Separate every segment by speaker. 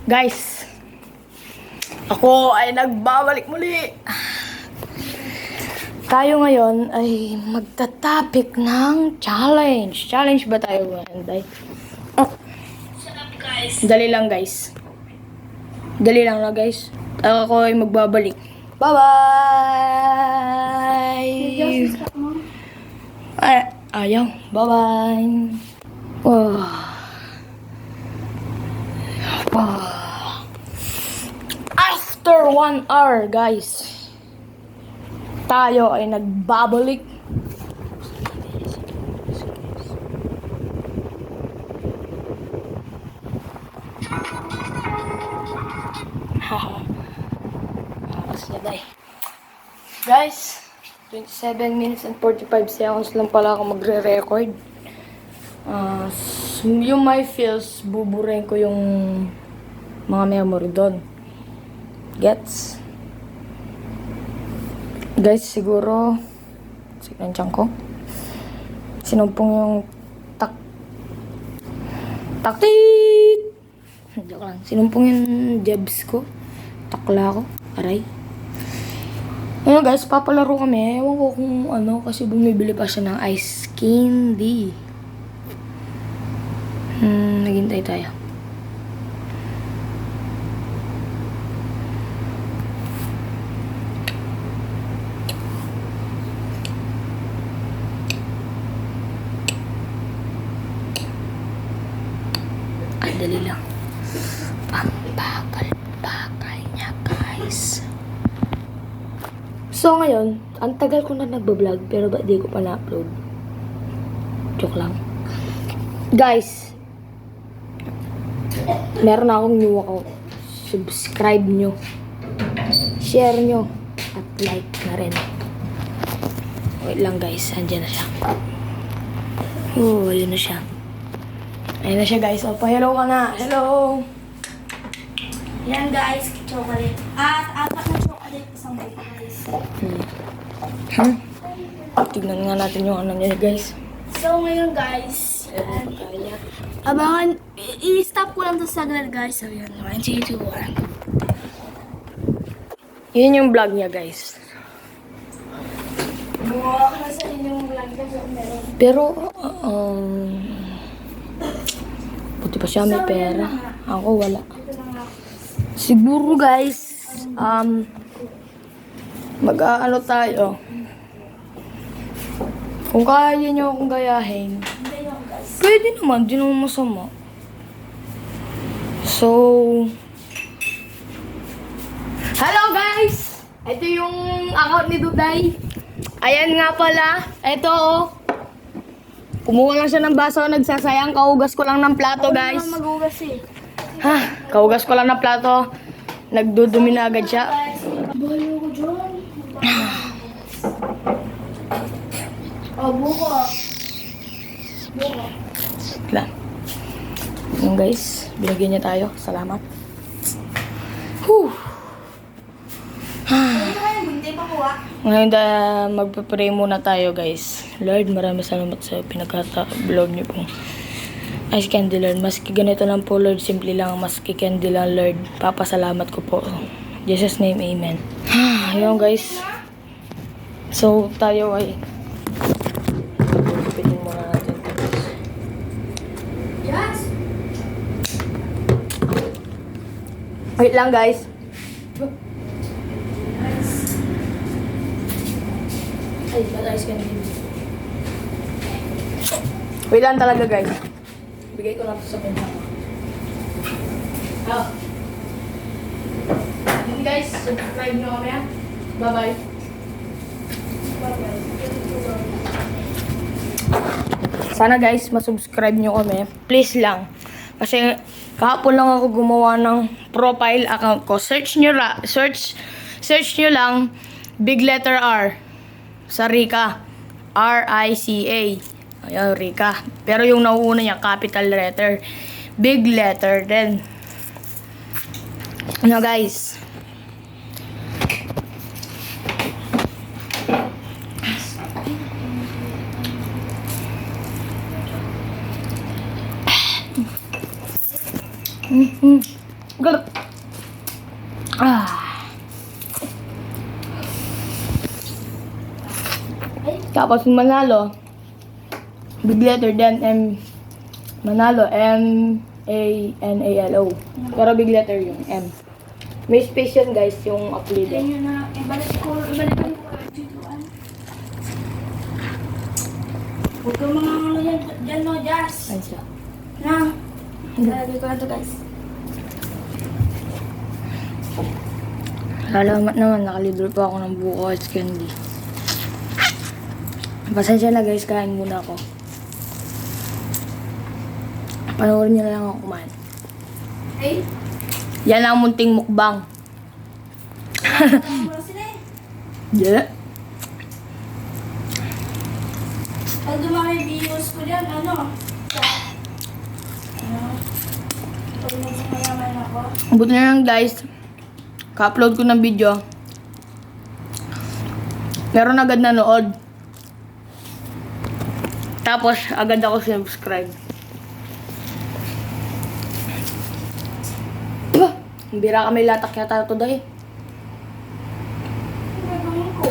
Speaker 1: Guys, ako ay nagbabalik muli. Tayo ngayon ay magta-topic ng challenge. Challenge ba tayo ngayon, Day? Oh. Dali lang, guys. Dali lang na, guys. Ako ay magbabalik. Bye-bye! Ay, ayaw. Bye-bye! Oh. Oh. After 1 hour, guys, tayo ay nagbabalik. Guys, 27 minutes and 45 seconds lang pala ako magre-record. Yung my feels, buburin ko yung mga memory doon. Gets? Guys, siguro sinantiyan ko. Sinumpong yung taktik! Joke lang. Sinumpong yung jebs ko. Takla ko. Aray. Ngayon guys, papalaro kami. Ewan ko kung ano, kasi bumibili pa siya ng ice candy. Naghintay tayo. Dali lang. Bakal niya, guys. So, ngayon, ang tagal ko na nagbablog, pero ba di ko pa na-upload? Joke lang. Guys, meron na akong new account. Subscribe nyo. Share nyo. At like na rin. Wait lang, guys. Andyan na siya. Oh, ayun na siya. Ayun na siya, guys. O, pa-hello ka na. Hello!
Speaker 2: Yan guys, chocolate. At apat na chocolate, isang buko guys.
Speaker 1: Tignan nga natin yung ano niya, guys.
Speaker 2: So ngayon guys, abangan, i-stop ko lang to saglit guys. So yan, 1, 2, 1.
Speaker 1: Yun yung vlog niya, guys.
Speaker 2: Buwa ka na sa inyong vlog guys.
Speaker 1: Pero, buti pa siya may pera. Ako wala. Siguro, guys, mag-aano tayo. Kung kaya nyo akong gayahin, pwede naman, di naman masama. So, hello guys! Ito yung account ni Duday. Ayan nga pala. Ito oh. Kumuha lang siya ng baso, nagsasayang. Kaugas ko lang ng plato, guys.
Speaker 2: Ako naman mag-ugas eh.
Speaker 1: Ha, kaugas ko lang ng plato. Nagdudumi na agad siya.
Speaker 2: Bayo ko dyan. Oh, buko. Buko.
Speaker 1: Lang. Yung guys, binigyan niya tayo. Salamat. Whew.
Speaker 2: Ano kayo, hindi pa kuha?
Speaker 1: Ngayon magpe-pray muna tayo, guys. Lord, maraming salamat sa pinagkata-vlog niyo po. Ice candy, Lord. Maski ganito lang po, Lord. Simple lang. Maski candy lang, Lord. Papasalamat ko po. Jesus' name, amen. Ayun, guys. So, tayo ay pitin muna natin.
Speaker 2: Yes.
Speaker 1: Wait lang, guys.
Speaker 2: Ay, bala ice candy.
Speaker 1: Wait lang talaga, guys. Bigay ko lang ito sa pinta ko. Yun, guys. Subscribe nyo kami, ha. Bye-bye. Sana, guys, masubscribe nyo kami. Please lang. Kasi kahapon lang ako gumawa ng profile account ko. Search nyo lang big letter R sa Rica. R-I-C-A. Ayan, Rica. Pero yung nauuna niya, capital letter. Big letter din. Ano, guys? Galit. Tapos yung manalo, big letter then M. Manalo, M-A-N-A-L-O. Pero big letter yung M. May space yun guys, yung apelido.
Speaker 2: Yan yun na. Ibalik ko yung tutuan. Huwag kang mga ano yan. Diyan no, Jazz.
Speaker 1: Ayun siya.
Speaker 2: Na. Lalagay ko na to guys.
Speaker 1: Salamat naman, nakalibro pa ako ng buko at candy. Pasensya na guys, kain muna ako. Panoorin niyo na lang ako kumain.
Speaker 2: Ay.
Speaker 1: Yan ang munting mukbang.
Speaker 2: Mura sila eh.
Speaker 1: Yeah.
Speaker 2: Pag dumami views ko dyan, ano? Pag nagsimayaman ako.
Speaker 1: Buti na lang guys, ka-upload ko ng video. Meron agad nanood. Tapos, agad ako subscribe. Bira kami latak yata today.
Speaker 2: Ano gagawin ko?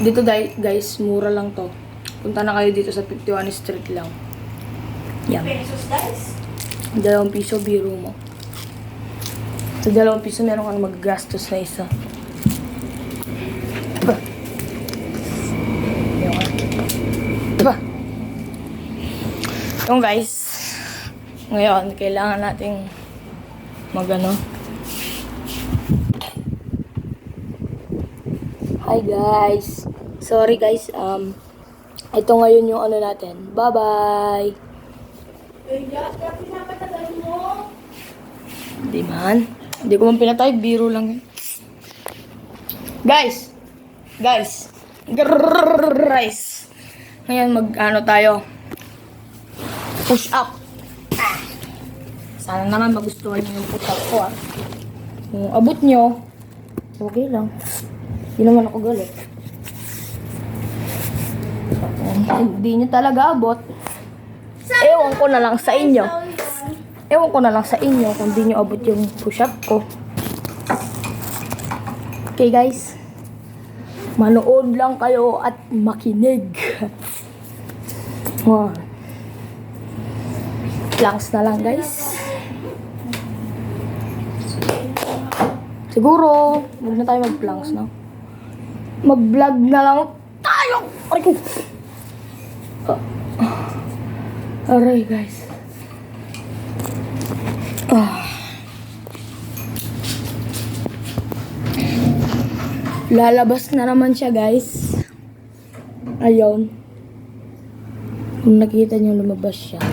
Speaker 1: Dito guys, mura lang to. Punta na kayo dito sa 51 Street lang. Yan.
Speaker 2: Pesos guys.
Speaker 1: 2 piso, biro mo. Sa 2 piso, meron kang magagastos na isa. Diba? Diba? Yung guys, ngayon, kailangan nating magano. Hi guys. Sorry guys, ito ngayon yung ano natin. Bye-bye.
Speaker 2: Ay, kaya pinapatagal mo.
Speaker 1: Hindi man. Hindi ko man pinatay. Biro lang yun. Guys! Guys! Guys! Ngayon mag-ano tayo. Push up. Sana naman magustuhan niyo yung push up ko ah. Kung abot nyo, okay lang. Hindi naman ako galit. Kung hindi nyo talaga abot, ewan ko na lang sa inyo. Ewan ko na lang sa inyo kung di nyo abot yung push-up ko. Okay guys. Manood lang kayo at makinig. Planks na lang guys. Siguro, huwag na tayo mag-planks no? Mag-vlog na lang tayo! Aray ko! Aray guys. Lalabas na naman siya guys. Ayun. Kung nakita niyo lumabas siya.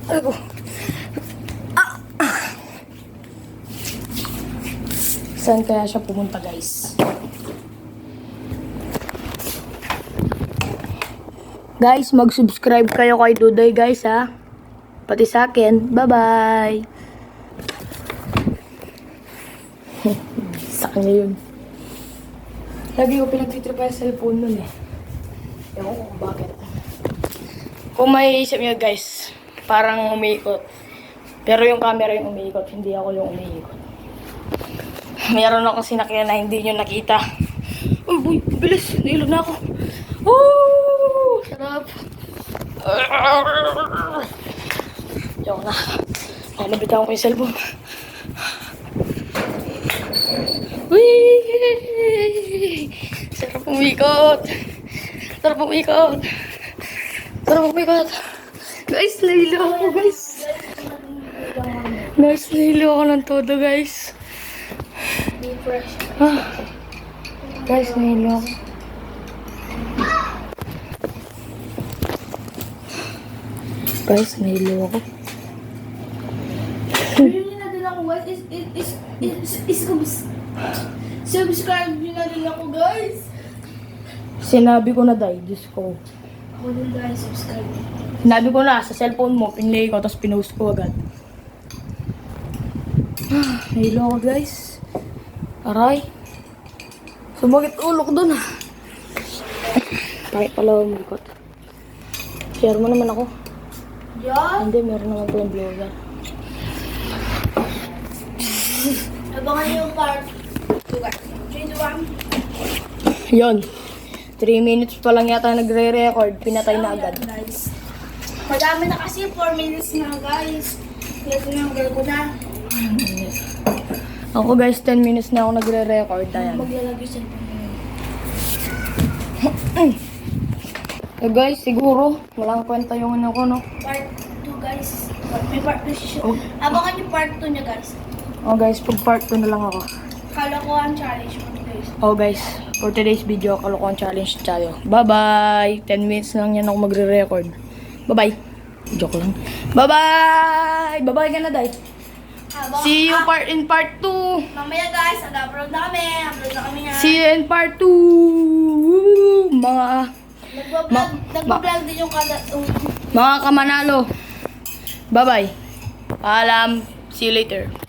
Speaker 1: Ako. Saan kaya siya pumunta guys? Guys, mag-subscribe kayo kay Dudoy guys ha. Pati sa akin. Bye-bye. Sa kanya yun. Lagi ko pinagtitripa yung cellphone nun eh. Ewan ko kung bakit. Kung may isip nyo guys, parang umiikot. Pero yung camera yung umiikot, hindi ako yung umiikot. Meron ako sinakyan na hindi nyo nakita. Uy, boy, bilis. Nailog na ako. Woo! Sarap. Diyan na. Nabitawan ko yung cellphone. Wee! Sarap umikot. Sarap umikot. Sarap umikot. Guys, nahilo ako guys. Guys, nahilo ako ng todo guys. Guys, nahilo ako. Guys, nahilo ako.
Speaker 2: Yun na din ako guys. Subscribe nyo na din ako guys.
Speaker 1: Sinabi ko na dahil, Diyos ko.
Speaker 2: Ako din guys, subscribe.
Speaker 1: Sinabi ko na, sa cellphone mo, pinlay ko, tapos pinost ko agad. Nahilo ako guys. Aray. Sumakit ulo ko dun ah. Kahit pala umikot. Share mo naman ako.
Speaker 2: Yan.
Speaker 1: Hindi, meron naman palang vlogger.
Speaker 2: Abangan yung part 2 guys. 3, 2, 1.
Speaker 1: Yun. 3 minutes pa lang yata nagre-record. Pinatay na agad.
Speaker 2: Guys. Madami na kasi 4 minutes na guys. Kaya tinanggal ko na.
Speaker 1: Ako guys, 10 minutes na ako nagre-record. Ayan.
Speaker 2: Maglalagay sa ito.
Speaker 1: Eh guys, siguro, walang kwenta yung ano ko, no?
Speaker 2: Part 2 guys. May part 2 siya.
Speaker 1: Oh.
Speaker 2: Abangan yung part 2 niya guys.
Speaker 1: Oh guys, pag part 2 na lang ako.
Speaker 2: Kalokohan challenge mo guys.
Speaker 1: Oh guys, for today's video, kalokohan challenge tayo. Bye-bye! 10 minutes lang yan ako magre-record. Bye-bye! Joke lang. Bye-bye! Bye-bye ka na, Day. See you in part 2!
Speaker 2: Mamaya guys, nag-upload na kami. Upload na kami nga.
Speaker 1: See you in part 2! Mga
Speaker 2: Nagbablog din yung
Speaker 1: mga kamanalo. Bye-bye. Paalam. See you later.